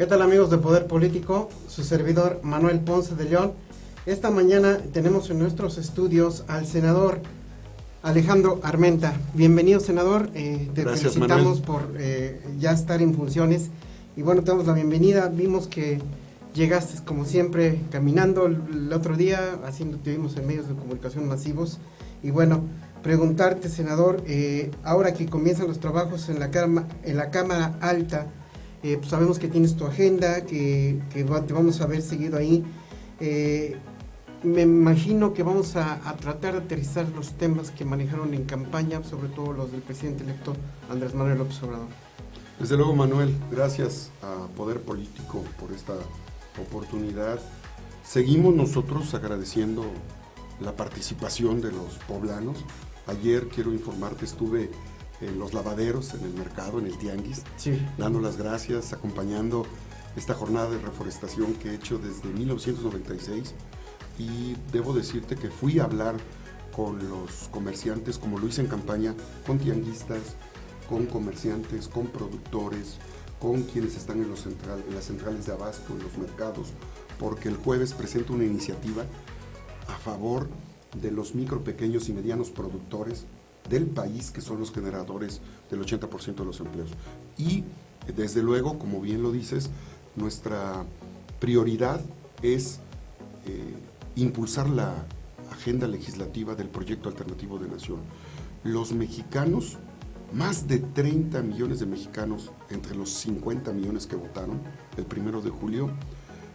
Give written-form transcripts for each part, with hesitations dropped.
¿Qué tal, amigos de Poder Político? Su servidor Manuel Ponce de León. Esta mañana tenemos en nuestros estudios al senador Alejandro Armenta. Bienvenido, senador. Te Gracias, felicitamos Manuel, por ya estar en funciones. Y bueno, te damos la bienvenida. Vimos que llegaste, como siempre, caminando el otro día, te vimos en medios de comunicación masivos. Y bueno, preguntarte, senador, ahora que comienzan los trabajos en la Cámara Alta, pues sabemos que tienes tu agenda, te vamos a ver seguido ahí. Me imagino que vamos a tratar de aterrizar los temas que manejaron en campaña, sobre todo los del presidente electo Andrés Manuel López Obrador. Desde luego, Manuel, gracias a Poder Político por esta oportunidad. Seguimos nosotros agradeciendo la participación de los poblanos. Ayer, quiero informarte, estuve en los lavaderos, en el mercado, en el tianguis, sí, dando las gracias, acompañando esta jornada de reforestación que he hecho desde 1996, y debo decirte que fui a hablar con los comerciantes, como lo hice en campaña, con tianguistas, con comerciantes, con productores, con quienes están en las centrales de abasto, en los mercados, porque el jueves presento una iniciativa a favor de los micro, pequeños y medianos productores del país, que son los generadores del 80% de los empleos. Y desde luego, como bien lo dices, nuestra prioridad es impulsar la agenda legislativa del proyecto alternativo de nación. Los mexicanos, más de 30 millones de mexicanos, entre los 50 millones que votaron el 1 de julio,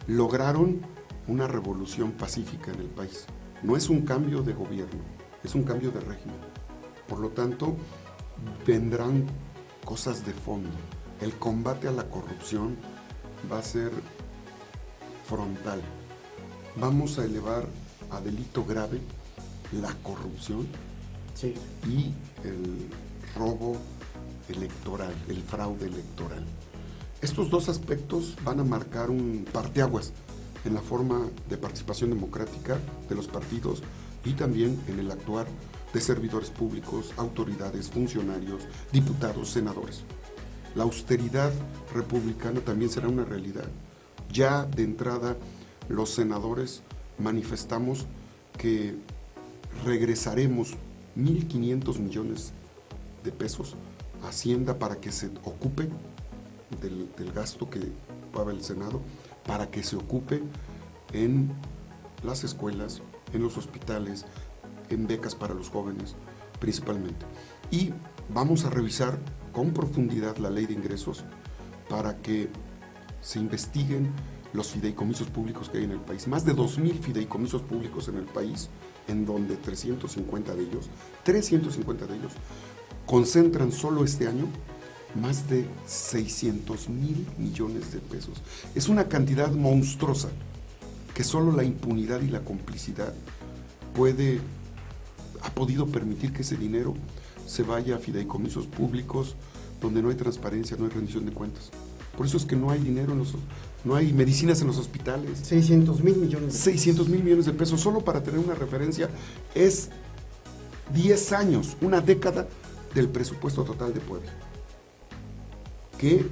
lograron una revolución pacífica en el país. No es un cambio de gobierno, es un cambio de régimen. Por lo tanto, vendrán cosas de fondo. El combate a la corrupción va a ser frontal. Vamos a elevar a delito grave la corrupción, sí, y el robo electoral, el fraude electoral. Estos dos aspectos van a marcar un parteaguas en la forma de participación democrática de los partidos y también en el actuar de servidores públicos, autoridades, funcionarios, diputados, senadores. La austeridad republicana también será una realidad. Ya de entrada, los senadores manifestamos que regresaremos 1.500 millones de pesos a Hacienda para que se ocupe del gasto que paga el Senado, para que se ocupe en las escuelas, en los hospitales, en becas para los jóvenes principalmente. Y vamos a revisar con profundidad la ley de ingresos para que se investiguen los fideicomisos públicos que hay en el país. Más de 2,000 fideicomisos públicos en el país, en donde 350 de ellos concentran solo este año más de 600,000 millones de pesos. Es una cantidad monstruosa que solo la impunidad y la complicidad ha podido permitir que ese dinero se vaya a fideicomisos públicos donde no hay transparencia, no hay rendición de cuentas. Por eso es que no hay dinero, no hay medicinas en los hospitales. 600,000 millones de pesos. 600,000 millones de pesos, solo para tener una referencia, es 10 años, una década del presupuesto total de Puebla, que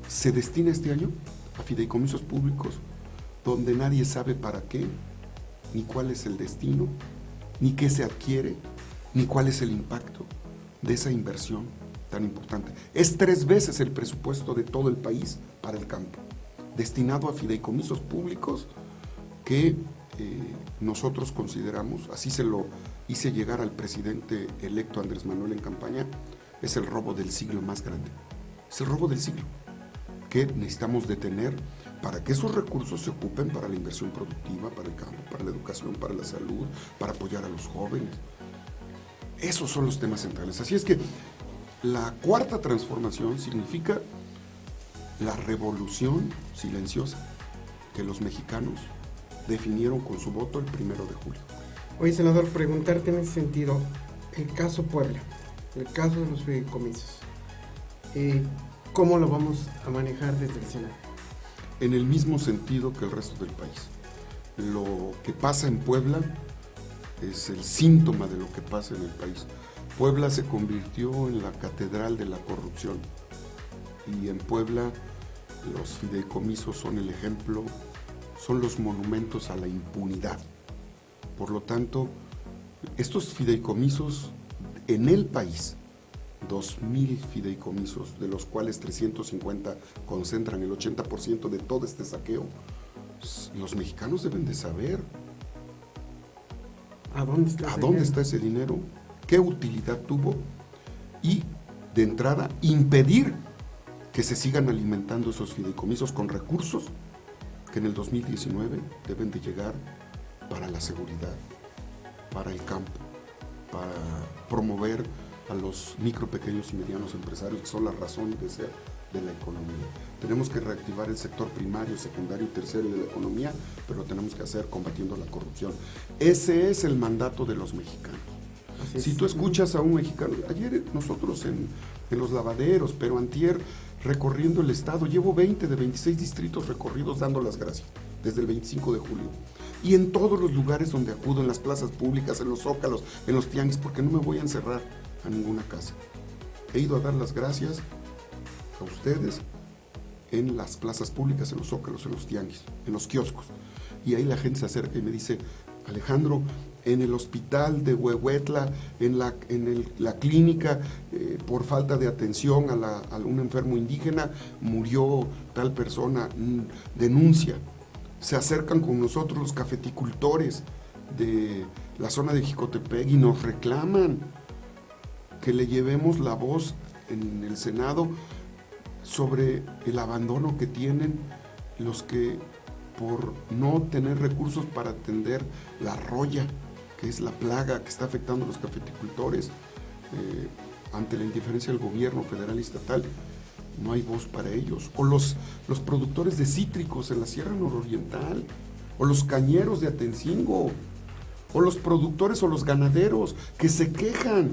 se destina este año a fideicomisos públicos donde nadie sabe para qué, ni cuál es el destino, ni qué se adquiere, ni cuál es el impacto de esa inversión tan importante. Es 3 veces el presupuesto de todo el país para el campo, destinado a fideicomisos públicos que nosotros consideramos, así se lo hice llegar al presidente electo Andrés Manuel en campaña, es el robo del siglo más grande. Es el robo del siglo que necesitamos detener para que esos recursos se ocupen para la inversión productiva, para el campo, para la educación, para la salud, para apoyar a los jóvenes. Esos son los temas centrales. Así es que la cuarta transformación significa la revolución silenciosa que los mexicanos definieron con su voto el 1 de julio. Oye, senador, preguntarte en ese sentido, el caso Puebla, el caso de los fideicomisos, ¿cómo lo vamos a manejar desde el Senado? En el mismo sentido que el resto del país. Lo que pasa en Puebla es el síntoma de lo que pasa en el país. Puebla se convirtió en la catedral de la corrupción, y en Puebla Los fideicomisos son el ejemplo, son los monumentos a la impunidad. Por lo tanto, estos fideicomisos en el país, 2,000 fideicomisos, de los cuales 350 concentran el 80% de todo este saqueo, los mexicanos deben de saber ¿A dónde está ese dinero, qué utilidad tuvo y, de entrada, impedir que se sigan alimentando esos fideicomisos con recursos que en el 2019 deben de llegar para la seguridad, para el campo, para promover a los micro, pequeños y medianos empresarios, que son la razón de ser de la economía. Tenemos que reactivar el sector primario, secundario y terciario de la economía, pero lo tenemos que hacer combatiendo la corrupción. Ese es el mandato de los mexicanos. Si tú escuchas a un mexicano, ayer nosotros en los lavaderos, pero antier recorriendo el estado, llevo 20 de 26 distritos recorridos dando las gracias, desde el 25 de julio. Y en todos los lugares donde acudo, en las plazas públicas, en los zócalos, en los tianguis, porque no me voy a encerrar a ninguna casa. He ido a dar las gracias a ustedes en las plazas públicas, en los zócalos, en los tianguis, en los kioscos. Y ahí la gente se acerca y me dice: Alejandro, en el hospital de Huehuetla, en la clínica, por falta de atención a un enfermo indígena, murió tal persona, denuncia. Se acercan con nosotros los cafeticultores de la zona de Jicotepec y nos reclaman que le llevemos la voz en el Senado sobre el abandono que tienen los que, por no tener recursos para atender la roya, que es la plaga que está afectando a los cafeticultores, ante la indiferencia del gobierno federal y estatal, no hay voz para ellos. O los productores de cítricos en la Sierra Nororiental, o los cañeros de Atencingo, o los productores o los ganaderos que se quejan.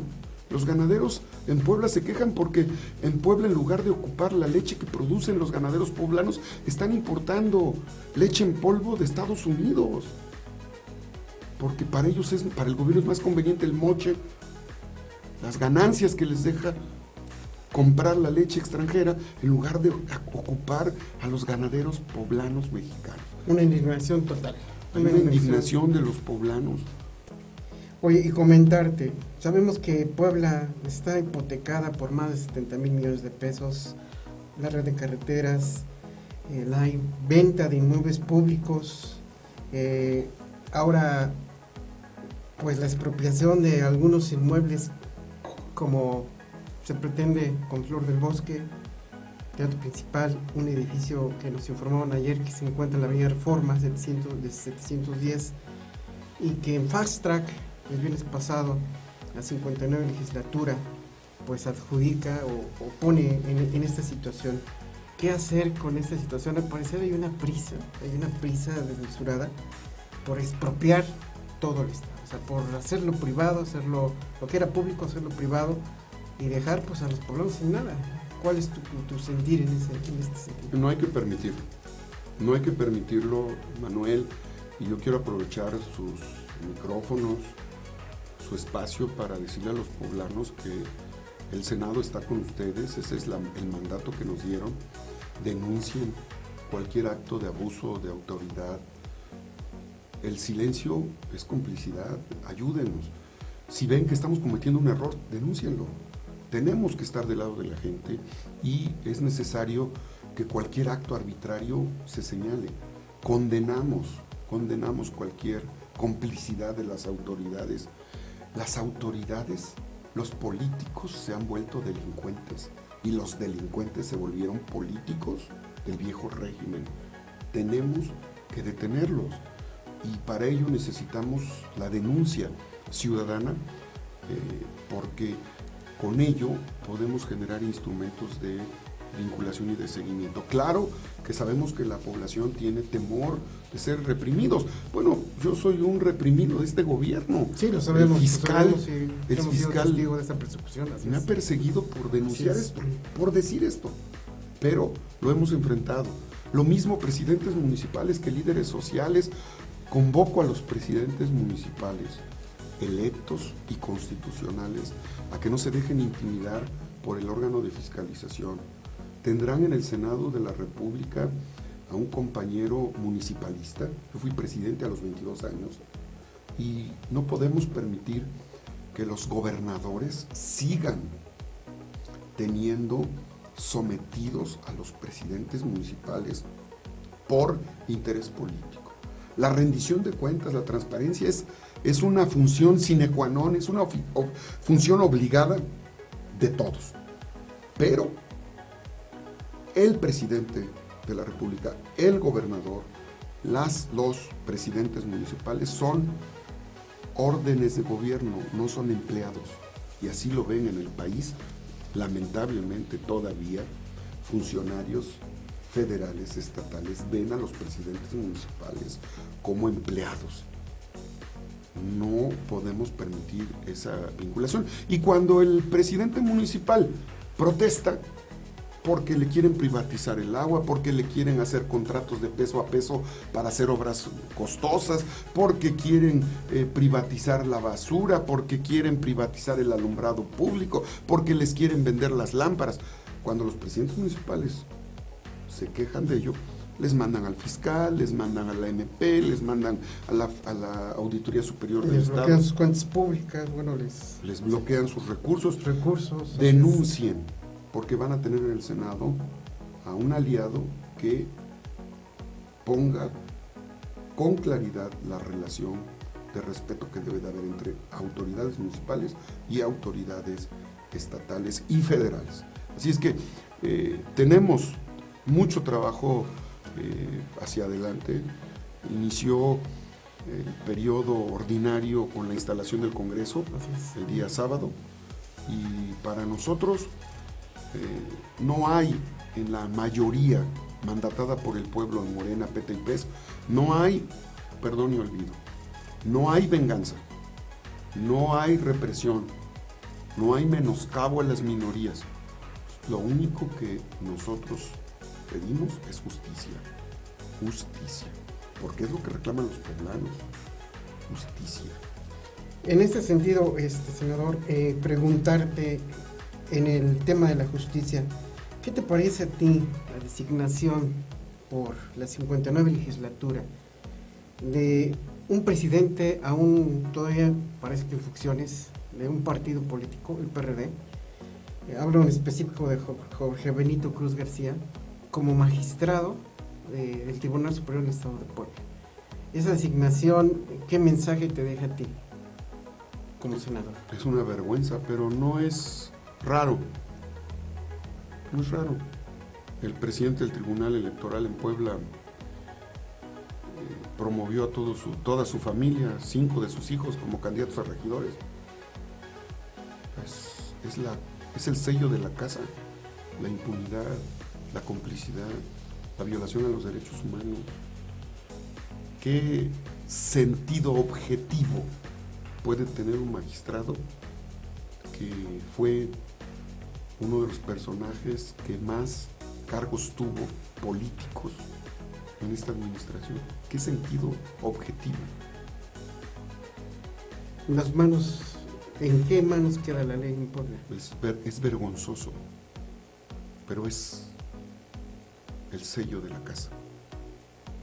Los ganaderos en Puebla se quejan porque en Puebla, en lugar de ocupar la leche que producen los ganaderos poblanos, están importando leche en polvo de Estados Unidos. Porque para ellos, para el gobierno es más conveniente el moche, las ganancias que les deja comprar la leche extranjera en lugar de ocupar a los ganaderos poblanos mexicanos. Una indignación total. Una indignación de los poblanos. Oye, y comentarte, sabemos que Puebla está hipotecada por más de 70,000 millones de pesos, la red de carreteras, la venta de inmuebles públicos, ahora pues la expropiación de algunos inmuebles, como se pretende con Flor del Bosque, Teatro Principal, un edificio que nos informaron ayer que se encuentra en la avenida Reforma 710, y que en Fast Track el viernes pasado la 59 legislatura pues adjudica o pone en esta situación. ¿Qué hacer con esta situación? Al parecer hay una prisa desmesurada por expropiar todo el estado, o sea, por hacerlo privado, hacerlo lo que era público, hacerlo privado y dejar pues a los poblanos sin nada. ¿Cuál es tu sentir en este sentido? No hay que permitirlo, Manuel, y yo quiero aprovechar sus micrófonos, su espacio, para decirle a los poblanos que el Senado está con ustedes. Ese es el mandato que nos dieron. Denuncien cualquier acto de abuso de autoridad. El silencio es complicidad, ayúdenos. Si ven que estamos cometiendo un error, denúncienlo. Tenemos que estar del lado de la gente y es necesario que cualquier acto arbitrario se señale. Condenamos cualquier complicidad de las autoridades. Las autoridades, los políticos se han vuelto delincuentes y los delincuentes se volvieron políticos del viejo régimen. Tenemos que detenerlos y para ello necesitamos la denuncia ciudadana, porque con ello podemos generar instrumentos de vinculación y de seguimiento. Claro que sabemos que la población tiene temor de ser reprimidos. Bueno, yo soy un reprimido de este gobierno. Sí, lo sabemos. El fiscal testigo de esta persecución. Me ha perseguido por denunciar esto, por decir esto, pero lo hemos enfrentado. Lo mismo presidentes municipales que líderes sociales. Convoco a los presidentes municipales electos y constitucionales a que no se dejen intimidar por el órgano de fiscalización. tendrán en el Senado de la República a un compañero municipalista. Yo fui presidente a los 22 años y no podemos permitir que los gobernadores sigan teniendo sometidos a los presidentes municipales por interés político. La rendición de cuentas, la transparencia es una función sine qua non, es una función obligada de todos. Pero el presidente de la República, el gobernador, los presidentes municipales son órdenes de gobierno, no son empleados. Y así lo ven en el país, lamentablemente todavía funcionarios federales, estatales, ven a los presidentes municipales como empleados. No podemos permitir esa vinculación. Y cuando el presidente municipal protesta porque le quieren privatizar el agua, porque le quieren hacer contratos de peso a peso para hacer obras costosas, porque quieren privatizar la basura, porque quieren privatizar el alumbrado público, porque les quieren vender las lámparas. Cuando los presidentes municipales se quejan de ello, les mandan al fiscal, les mandan a la MP, les mandan a la Auditoría Superior del Estado. Les bloquean sus cuentas públicas, bueno, les bloquean sus recursos. Denuncien, porque van a tener en el Senado a un aliado que ponga con claridad la relación de respeto que debe de haber entre autoridades municipales y autoridades estatales y federales. Así es que tenemos mucho trabajo hacia adelante. Inició el periodo ordinario con la instalación del Congreso el día sábado, y para nosotros no hay en la mayoría mandatada por el pueblo en Morena, PT y PES, no hay perdón y olvido, no hay venganza, no hay represión, no hay menoscabo a las minorías. Lo único que nosotros pedimos es justicia, porque es lo que reclaman los poblanos, justicia. En este sentido, senador, preguntarte en el tema de la justicia, ¿qué te parece a ti la designación por la 59 legislatura de un presidente aún todavía parece que en funciones de un partido político, el PRD? Hablo en específico de Jorge Benito Cruz García, como magistrado del Tribunal Superior del Estado de Puebla. Esa designación, ¿qué mensaje te deja a ti como senador? Es una vergüenza, pero no es raro. No es raro. El presidente del Tribunal Electoral en Puebla promovió a toda su familia, 5 de sus hijos, como candidatos a regidores. Es el sello de la casa, la impunidad, la complicidad, la violación a los derechos humanos. ¿Qué sentido objetivo puede tener un magistrado que fue uno de los personajes que más cargos tuvo políticos en esta administración? ¿Qué sentido objetivo? ¿En qué manos queda la ley en Puebla? Es vergonzoso, pero es el sello de la casa,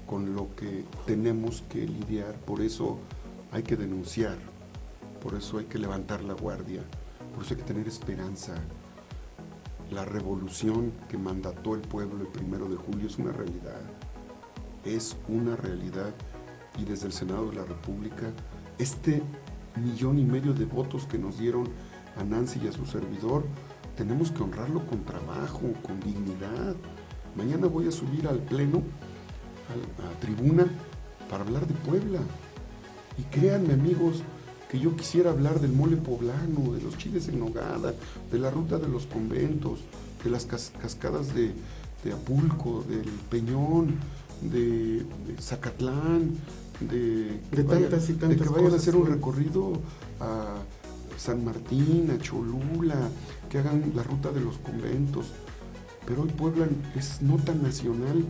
con lo que tenemos que lidiar. Por eso hay que denunciar, por eso hay que levantar la guardia, por eso hay que tener esperanza. La revolución que mandató el pueblo el 1 de julio es una realidad. Es una realidad, y desde el Senado de la República, 1,5 millones de votos que nos dieron a Nancy y a su servidor, tenemos que honrarlo con trabajo, con dignidad. Mañana voy a subir al pleno, a tribuna, para hablar de Puebla. Y créanme, amigos, que yo quisiera hablar del mole poblano, de los chiles en nogada, de la ruta de los conventos, de las cascadas de Apulco, del Peñón, de Zacatlán, de que vayan a hacer un recorrido a San Martín, a Cholula, que hagan la ruta de los conventos. Pero hoy Puebla es nota nacional,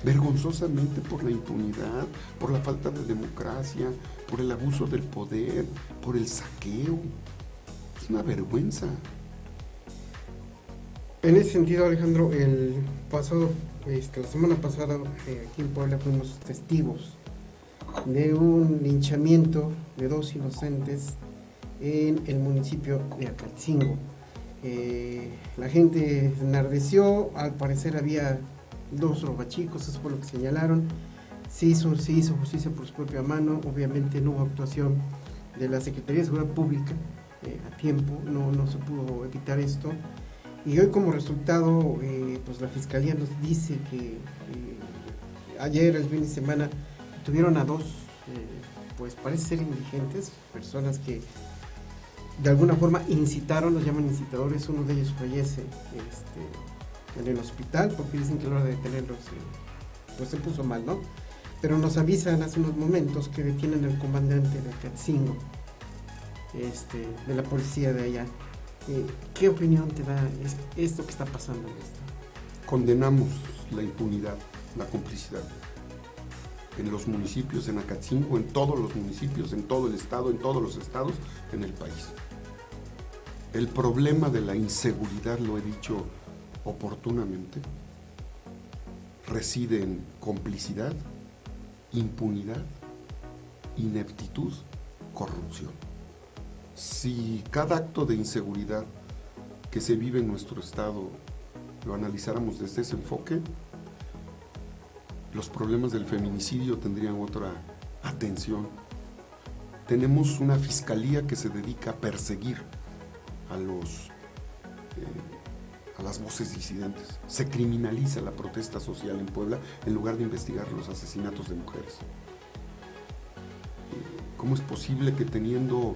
vergonzosamente, por la impunidad, por la falta de democracia, por el abuso del poder, por el saqueo. Es una vergüenza. En ese sentido, Alejandro, la semana pasada aquí en Puebla fuimos testigos de un linchamiento de 2 inocentes en el municipio de Acatzingo. La gente se enardeció, al parecer había 2 robachicos, eso fue lo que señalaron. Se hizo justicia por su propia mano, obviamente no hubo actuación de la Secretaría de Seguridad Pública a tiempo, no se pudo evitar esto. Y hoy como resultado, pues la Fiscalía nos dice que ayer, el fin de semana, tuvieron a 2, pues parece ser indigentes, personas que de alguna forma incitaron, los llaman incitadores. Uno de ellos fallece en el hospital porque dicen que a la hora de detenerlos pues se puso mal, ¿no? Pero nos avisan hace unos momentos que detienen al comandante de Acatzingo, de la policía de allá. ¿Qué opinión te da esto que está pasando en esto? Condenamos la impunidad, la complicidad en los municipios, en Acatzingo, en todos los municipios, en todo el estado, en todos los estados, en el país. El problema de la inseguridad, lo he dicho oportunamente, reside en complicidad, impunidad, ineptitud, corrupción. Si cada acto de inseguridad que se vive en nuestro estado lo analizáramos desde ese enfoque, los problemas del feminicidio tendrían otra atención. Tenemos una fiscalía que se dedica a perseguir a las voces disidentes. Se criminaliza la protesta social en Puebla en lugar de investigar los asesinatos de mujeres. ¿Cómo es posible que teniendo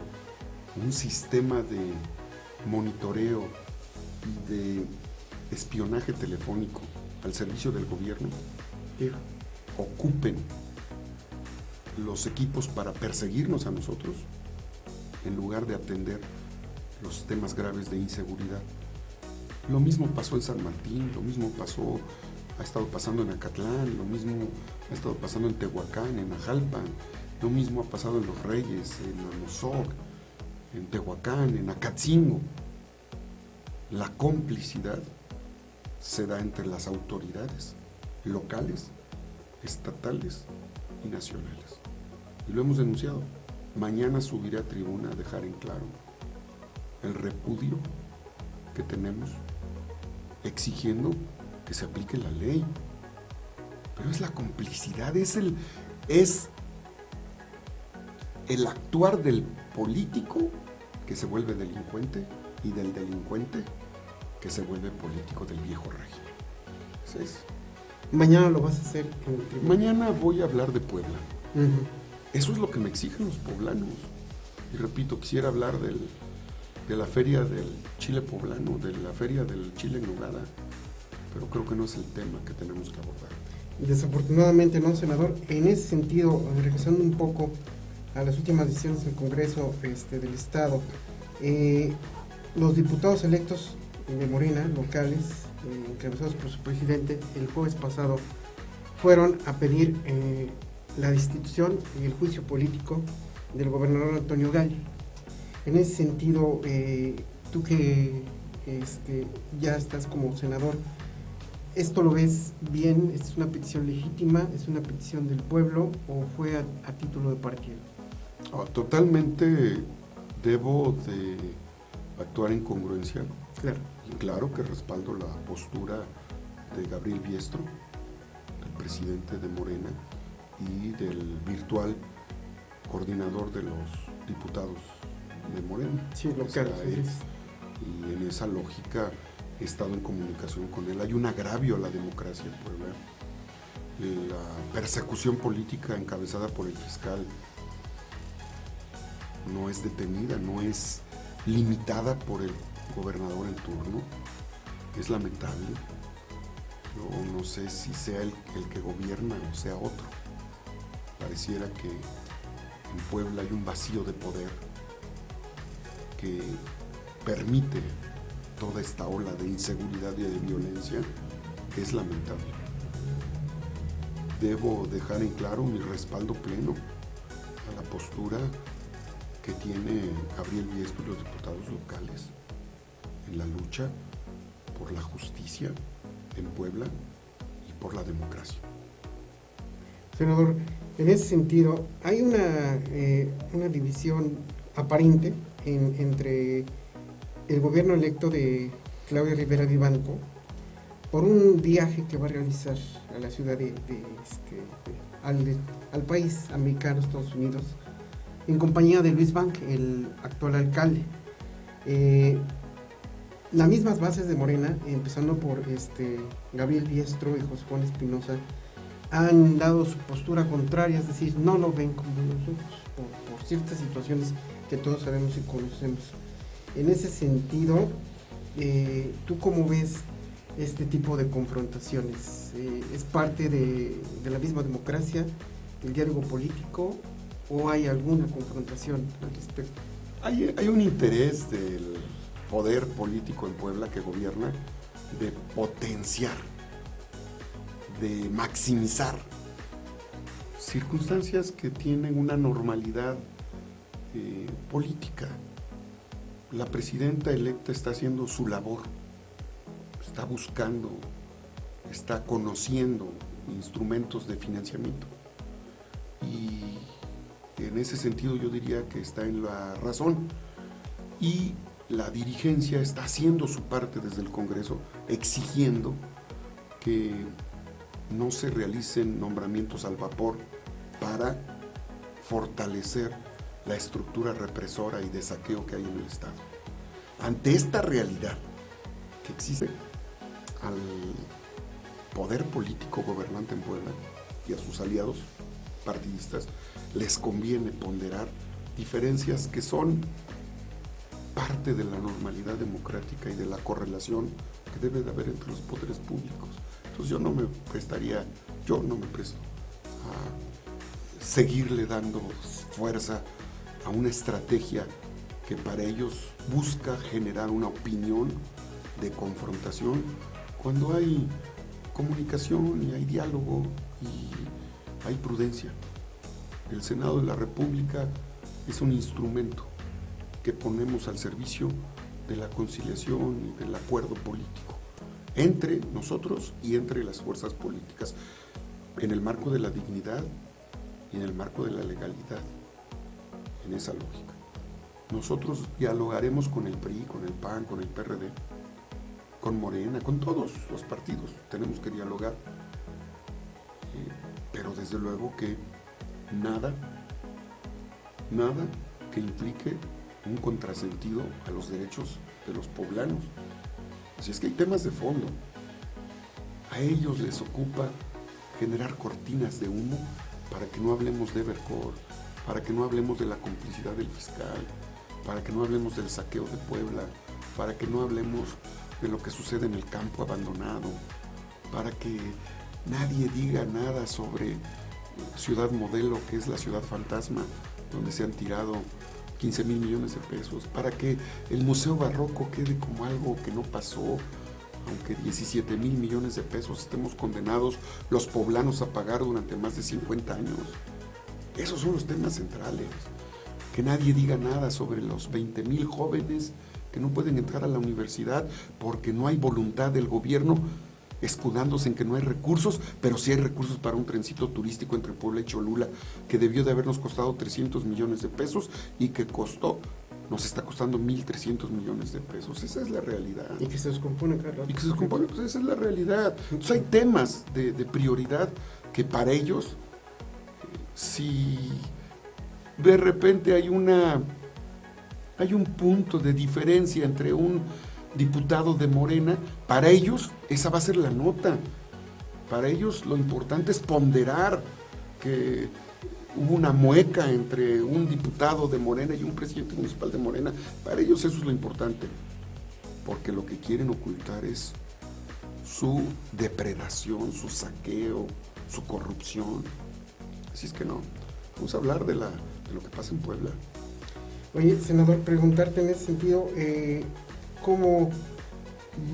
un sistema de monitoreo y de espionaje telefónico al servicio del gobierno ocupen los equipos para perseguirnos a nosotros en lugar de atender los temas graves de inseguridad? Lo mismo pasó en San Martín, lo mismo ha estado pasando en Acatlán, lo mismo ha estado pasando en Tehuacán, en Ajalpan, lo mismo ha pasado en Los Reyes, en Amozoc, en Tehuacán, en Acatzingo. La complicidad se da entre las autoridades locales, estatales y nacionales. Y lo hemos denunciado. Mañana subiré a tribuna a dejar en claro el repudio que tenemos exigiendo que se aplique la ley. Pero es la complicidad, es el actuar del político que se vuelve delincuente y del delincuente que se vuelve político del viejo régimen. Es Mañana lo vas a hacer en el tribunal. Mañana voy a hablar de Puebla. Eso es lo que me exigen los poblanos. Y repito, quisiera hablar de la feria del chile poblano, de la feria del chile en nogada, pero creo que no es el tema que tenemos que abordar. Desafortunadamente no, senador. En ese sentido, regresando un poco a las últimas decisiones del Congreso del Estado, los diputados electos de Morena, locales, encabezados por su presidente, el jueves pasado fueron a pedir la destitución y el juicio político del gobernador Antonio Galli. En ese sentido, tú que ya estás como senador, ¿esto lo ves bien? ¿Es una petición legítima? ¿Es una petición del pueblo o fue a título de partido? Totalmente debo de actuar en congruencia. Claro. Y claro que respaldo la postura de Gabriel Biestro, el presidente de Morena, y del virtual coordinador de los diputados de Morena. Sí, local. Y en esa lógica he estado en comunicación con él. Hay un agravio a la democracia en Puebla. La persecución política encabezada por el fiscal no es detenida, no es limitada por el gobernador en turno. Es lamentable. Yo no sé si sea el que gobierna o sea otro. Pareciera que en Puebla hay un vacío de poder que permite toda esta ola de inseguridad y de violencia, que es lamentable. Debo dejar en claro mi respaldo pleno a la postura que tiene Gabriel Biestro y los diputados locales en la lucha por la justicia en Puebla y por la democracia. Senador, en ese sentido, hay una división aparente entre el gobierno electo de Claudia Rivera Vivanco por un viaje que va a realizar a la ciudad al país americano, Estados Unidos, en compañía de Luis Bank, el actual alcalde. Las mismas bases de Morena, empezando por Gabriel Biestro y José Juan Espinosa, han dado su postura contraria, es decir, no lo ven como nosotros, por ciertas situaciones que todos sabemos y conocemos. En ese sentido, ¿tú cómo ves este tipo de confrontaciones? ¿Es parte de la misma democracia, el diálogo político, o hay alguna confrontación al respecto? Hay un interés del poder político en Puebla que gobierna de potenciar, de maximizar circunstancias que tienen una normalidad política. La presidenta electa está haciendo su labor, está buscando, está conociendo instrumentos de financiamiento, y en ese sentido yo diría que está en la razón, y la dirigencia está haciendo su parte desde el Congreso, exigiendo que no se realicen nombramientos al vapor para fortalecer la estructura represora y de saqueo que hay en el Estado. Ante esta realidad que existe, al poder político gobernante en Puebla y a sus aliados partidistas les conviene ponderar diferencias que son parte de la normalidad democrática y de la correlación que debe de haber entre los poderes públicos. Entonces yo no me presto a seguirle dando fuerza a una estrategia que para ellos busca generar una opinión de confrontación, cuando hay comunicación y hay diálogo y hay prudencia. El Senado de la República es un instrumento que ponemos al servicio de la conciliación y del acuerdo político entre nosotros y entre las fuerzas políticas, en el marco de la dignidad y en el marco de la legalidad, en esa lógica. Nosotros dialogaremos con el PRI, con el PAN, con el PRD, con Morena, con todos los partidos, tenemos que dialogar, pero desde luego que nada que implique un contrasentido a los derechos de los poblanos. Así es que hay temas de fondo. A ellos les ocupa generar cortinas de humo para que no hablemos de Evercore, para que no hablemos de la complicidad del fiscal, para que no hablemos del saqueo de Puebla, para que no hablemos de lo que sucede en el campo abandonado, para que nadie diga nada sobre Ciudad Modelo, que es la ciudad fantasma, donde se han tirado 15,000 millones de pesos, para que el Museo Barroco quede como algo que no pasó, aunque 17,000 millones de pesos estemos condenados los poblanos a pagar durante más de 50 años. Esos son los temas centrales. Que nadie diga nada sobre los 20,000 jóvenes que no pueden entrar a la universidad porque no hay voluntad del gobierno, escudándose en que no hay recursos, pero sí hay recursos para un trencito turístico entre Puebla y Cholula, que debió de habernos costado 300 millones de pesos y que nos está costando 1,300 millones de pesos. Esa es la realidad. Y que se descompone, claro. Y que se descompone, pues esa es la realidad. Entonces hay temas de prioridad que para ellos, si de repente hay un punto de diferencia entre un diputado de Morena, para ellos esa va a ser la nota. Para ellos lo importante es ponderar que hubo una mueca entre un diputado de Morena y un presidente municipal de Morena. Para ellos eso es lo importante, porque lo que quieren ocultar es su depredación, su saqueo, su corrupción. Así es que no, vamos a hablar de lo que pasa en Puebla. Oye, senador, preguntarte en ese sentido, ¿cómo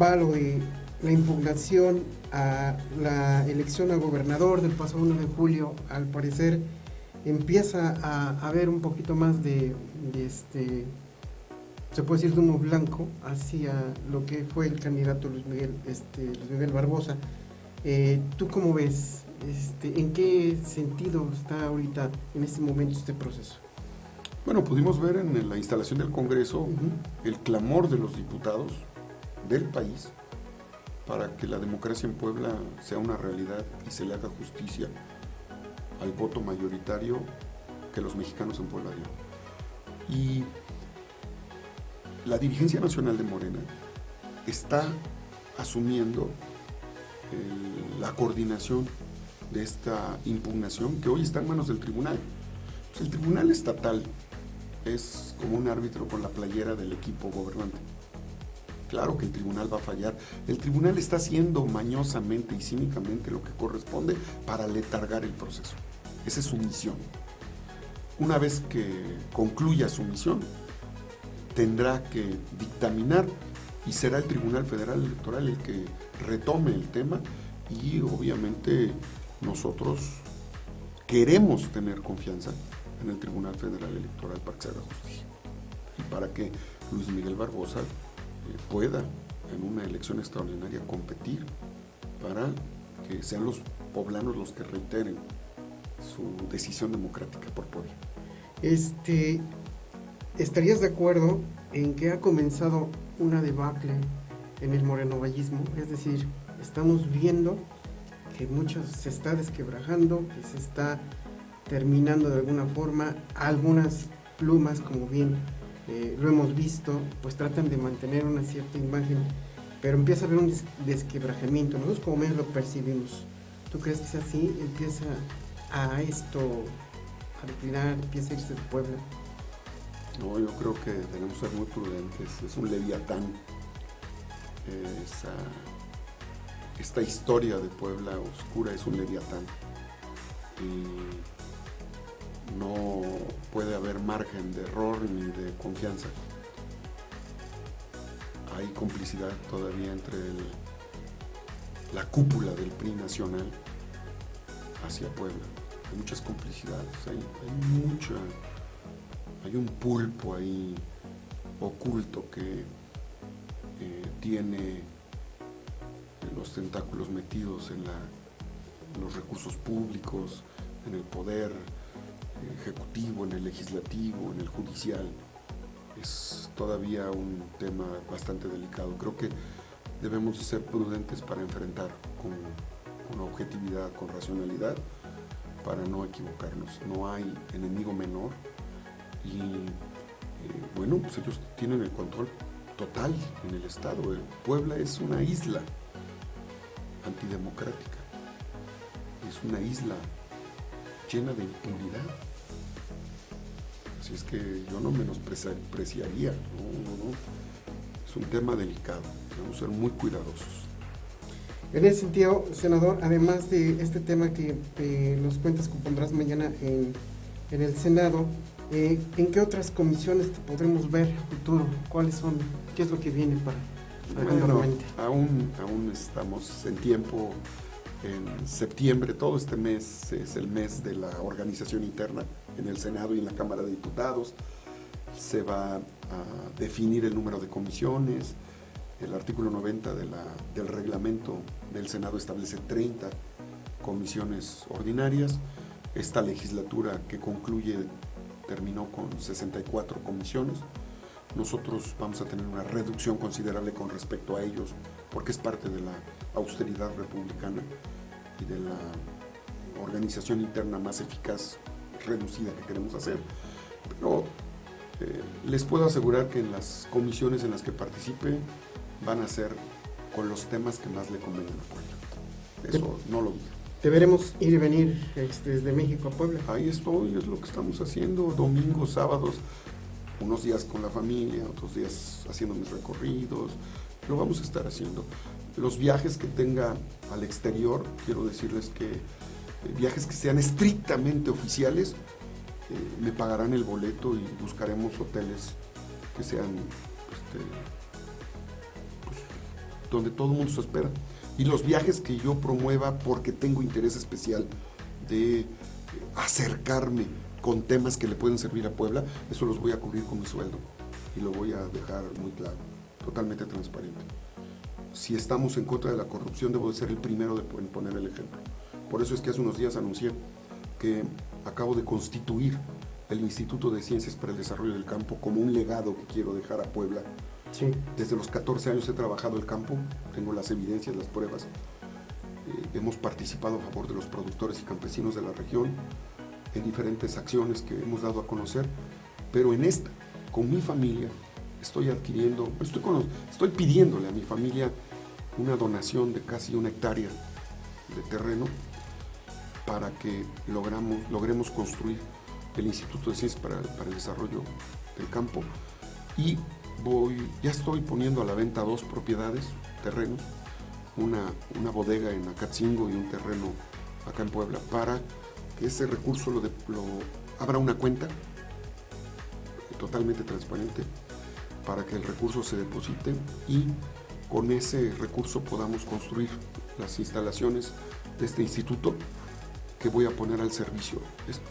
va lo de la impugnación a la elección a gobernador del pasado 1 de julio? Al parecer empieza a haber un poquito más de se puede decir, de humo blanco hacia lo que fue el candidato Luis Miguel Barbosa. ¿Tú cómo ves? ¿En qué sentido está ahorita, en este momento, este proceso? Bueno, pudimos ver en la instalación del Congreso el clamor de los diputados del país para que la democracia en Puebla sea una realidad y se le haga justicia al voto mayoritario que los mexicanos en Puebla dieron. Y la dirigencia nacional de Morena está asumiendo la coordinación de esta impugnación que hoy está en manos del tribunal. Pues el tribunal estatal es como un árbitro con la playera del equipo gobernante. Claro que el tribunal va a fallar. El tribunal está haciendo mañosamente y cínicamente lo que corresponde para letargar el proceso. Esa es su misión. Una vez que concluya su misión, tendrá que dictaminar y será el Tribunal Federal Electoral el que retome el tema y obviamente nosotros queremos tener confianza en el Tribunal Federal Electoral para que se haga justicia y para que Luis Miguel Barbosa pueda en una elección extraordinaria competir para que sean los poblanos los que reiteren su decisión democrática por Puebla. ¿Estarías de acuerdo en que ha comenzado una debacle en el morenovallismo? Es decir, estamos viendo que mucho se está desquebrajando, que se está terminando de alguna forma. Algunas plumas, como bien lo hemos visto, pues tratan de mantener una cierta imagen, pero empieza a haber un desquebrajamiento. Nosotros como medios lo percibimos. ¿Tú crees que es así? ¿Empieza a declinar, empieza a irse de Puebla? No, yo creo que tenemos que ser muy prudentes. Es un leviatán. Esta historia de Puebla oscura es un leviatán. Y no puede haber margen de error ni de confianza. Hay complicidad todavía entre la cúpula del PRI nacional hacia Puebla. Hay muchas complicidades, hay un pulpo ahí oculto que tiene los tentáculos metidos en los recursos públicos, en el poder ejecutivo, en el legislativo, en el judicial. Es todavía un tema bastante delicado. Creo que debemos ser prudentes para enfrentar con objetividad, con racionalidad, para no equivocarnos. No hay enemigo menor y bueno, pues ellos tienen el control total en el estado. Puebla es una isla antidemocrática, es una isla llena de impunidad. Así es que yo no menospreciaría, no. Es un tema delicado, debemos ser muy cuidadosos. En ese sentido, senador, además de este tema que nos cuentas, compondrás mañana en el Senado, ¿en qué otras comisiones te podremos ver en el futuro? ¿Cuáles son? ¿Qué es lo que viene para bueno, aún estamos en tiempo. En septiembre, todo este mes es el mes de la organización interna en el Senado y en la Cámara de Diputados. Se va a definir el número de comisiones. El artículo 90 del reglamento del Senado establece 30 comisiones ordinarias. Esta legislatura que concluye terminó con 64 comisiones. Nosotros vamos a tener una reducción considerable con respecto a ellos, porque es parte de la austeridad republicana y de la organización interna más eficaz, reducida que queremos hacer. Pero les puedo asegurar que en las comisiones en las que participe van a ser con los temas que más le convengan a Puebla. Eso no lo dudo. ¿Te veremos ir y venir desde México a Puebla? Ahí estoy, es lo que estamos haciendo, domingos, sábados, unos días con la familia, otros días haciendo mis recorridos, lo vamos a estar haciendo. Los viajes que tenga al exterior, quiero decirles que viajes que sean estrictamente oficiales, me pagarán el boleto y buscaremos hoteles que sean donde todo el mundo se espera. Y los viajes que yo promueva porque tengo interés especial de acercarme con temas que le pueden servir a Puebla, eso los voy a cubrir con mi sueldo. y lo voy a dejar muy claro, totalmente transparente. Si estamos en contra de la corrupción, debo de ser el primero en poner el ejemplo. Por eso es que hace unos días anuncié que acabo de constituir el Instituto de Ciencias para el Desarrollo del Campo como un legado que quiero dejar a Puebla. Sí. Desde los 14 años he trabajado el campo, tengo las evidencias, las pruebas. Hemos participado a favor de los productores y campesinos de la región en diferentes acciones que hemos dado a conocer, pero en esta, con mi familia, estoy pidiéndole a mi familia una donación de casi 1 hectárea de terreno para que logremos construir el Instituto de Ciencias para el Desarrollo del Campo, y ya estoy poniendo a la venta 2 propiedades, terrenos, una bodega en Acatzingo y un terreno acá en Puebla, para que ese recurso abra una cuenta totalmente transparente para que el recurso se deposite y con ese recurso podamos construir las instalaciones de este instituto que voy a poner al servicio.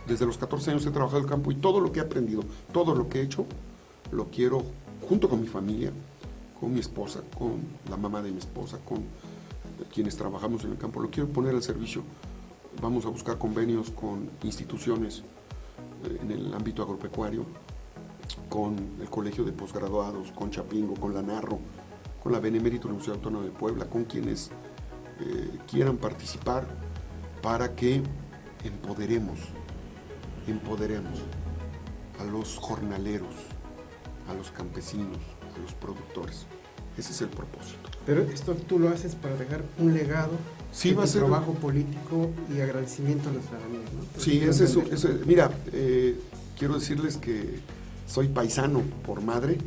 Desde los 14 años he trabajado el campo y todo lo que he aprendido, todo lo que he hecho, lo quiero junto con mi familia, con mi esposa, con la mamá de mi esposa, con quienes trabajamos en el campo, lo quiero poner al servicio. Vamos a buscar convenios con instituciones en el ámbito agropecuario, con el Colegio de Posgraduados, con Chapingo, con la Narro, con la Benemérita Universidad Autónoma de Puebla, con quienes quieran participar para que empoderemos a los jornaleros, a los campesinos, a los productores. Ese es el propósito. Pero esto tú lo haces para dejar un legado, sí, de va a ser trabajo político y agradecimiento a la ciudadanía, ¿no? Sí, mira, quiero decirles que soy paisano por madre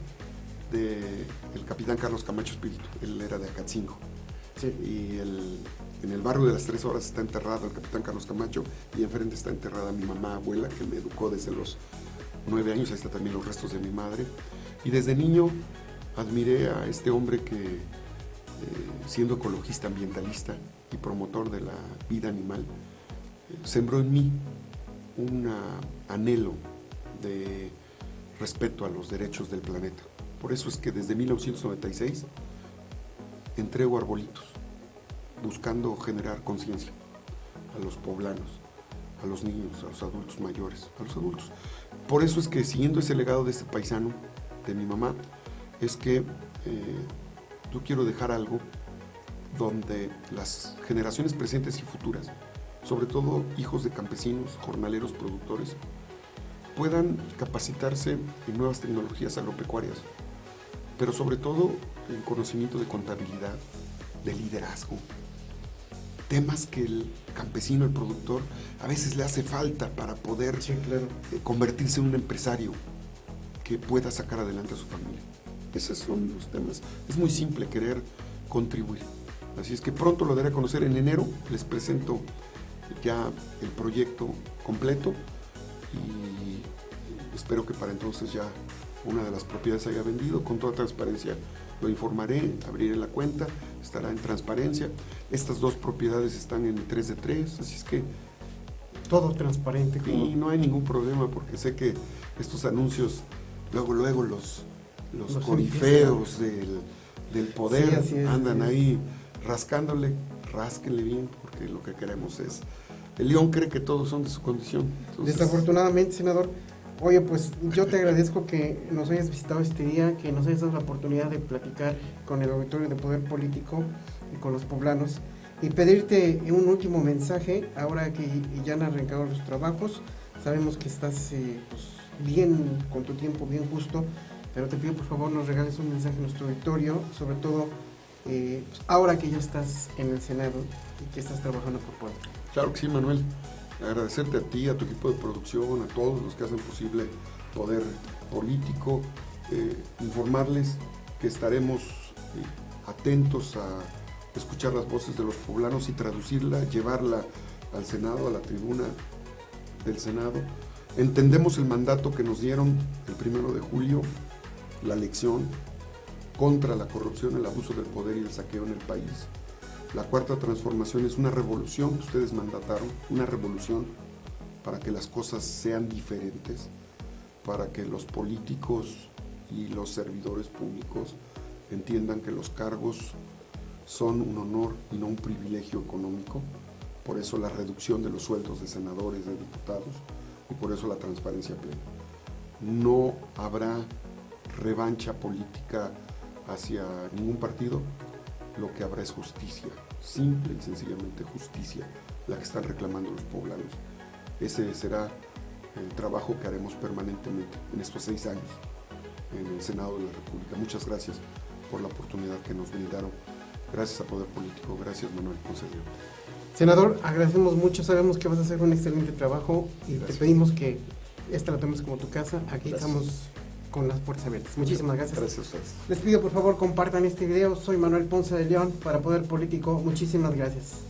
del capitán Carlos Camacho Espíritu. Él era de Acatzingo. Sí. Y en el barrio de las 3 horas está enterrado el capitán Carlos Camacho, y enfrente está enterrada mi mamá abuela, que me educó desde los 9 años. Ahí están también los restos de mi madre. Y desde niño admiré a este hombre que, siendo ecologista, ambientalista y promotor de la vida animal, sembró en mí un anhelo de respeto a los derechos del planeta. Por eso es que desde 1996 entrego arbolitos, buscando generar conciencia a los poblanos, a los niños, a los adultos mayores, a los adultos. Por eso es que, siguiendo ese legado de este paisano, de mi mamá, es que yo quiero dejar algo donde las generaciones presentes y futuras, sobre todo hijos de campesinos, jornaleros, productores, puedan capacitarse en nuevas tecnologías agropecuarias, pero sobre todo en conocimiento de contabilidad, de liderazgo, temas que el campesino, el productor, a veces le hace falta para poder convertirse en un empresario que pueda sacar adelante a su familia. Esos son los temas. Es muy simple querer contribuir. Así es que pronto lo daré a conocer. En enero les presento ya el proyecto completo y espero que para entonces ya una de las propiedades haya vendido. Con toda transparencia lo informaré, abriré la cuenta, estará en transparencia. Estas 2 propiedades están en 3 de 3, así es que todo transparente. Y no hay ningún problema, porque sé que estos anuncios, luego los corifeos del poder, sí, andan ahí rascándole. Rásquenle bien, porque lo que queremos es... El león cree que todos son de su condición. Entonces... Desafortunadamente, senador. Oye, pues yo te agradezco que nos hayas visitado este día, que nos hayas dado la oportunidad de platicar con el auditorio de Poder Político y con los poblanos, y pedirte un último mensaje, ahora que ya han arrancado los trabajos. Sabemos que estás bien, con tu tiempo bien justo, pero te pido por favor nos regales un mensaje a nuestro auditorio, sobre todo ahora que ya estás en el Senado y que estás trabajando por Puebla. Claro que sí, Manuel. Agradecerte a ti, a tu equipo de producción, a todos los que hacen posible Poder Político, informarles que estaremos atentos a escuchar las voces de los poblanos y traducirla, llevarla al Senado, a la tribuna del Senado. Entendemos el mandato que nos dieron el 1 de julio, la elección contra la corrupción, el abuso del poder y el saqueo en el país. La Cuarta Transformación es una revolución que ustedes mandataron, una revolución para que las cosas sean diferentes, para que los políticos y los servidores públicos entiendan que los cargos son un honor y no un privilegio económico. Por eso la reducción de los sueldos de senadores, de diputados, y por eso la transparencia plena. No habrá revancha política hacia ningún partido, lo que habrá es justicia, simple y sencillamente justicia, la que están reclamando los poblanos. Ese será el trabajo que haremos permanentemente en estos 6 años en el Senado de la República. Muchas gracias por la oportunidad que nos brindaron. Gracias a Poder Político, gracias Manuel Concedió. Senador, agradecemos mucho, sabemos que vas a hacer un excelente trabajo y Gracias. te pedimos que esta la tomes como tu casa. Aquí Gracias. estamos con las puertas abiertas. Muchísimas gracias. Gracias a ustedes. Les pido por favor compartan este video. Soy Manuel Ponce de León para Poder Político. Muchísimas gracias.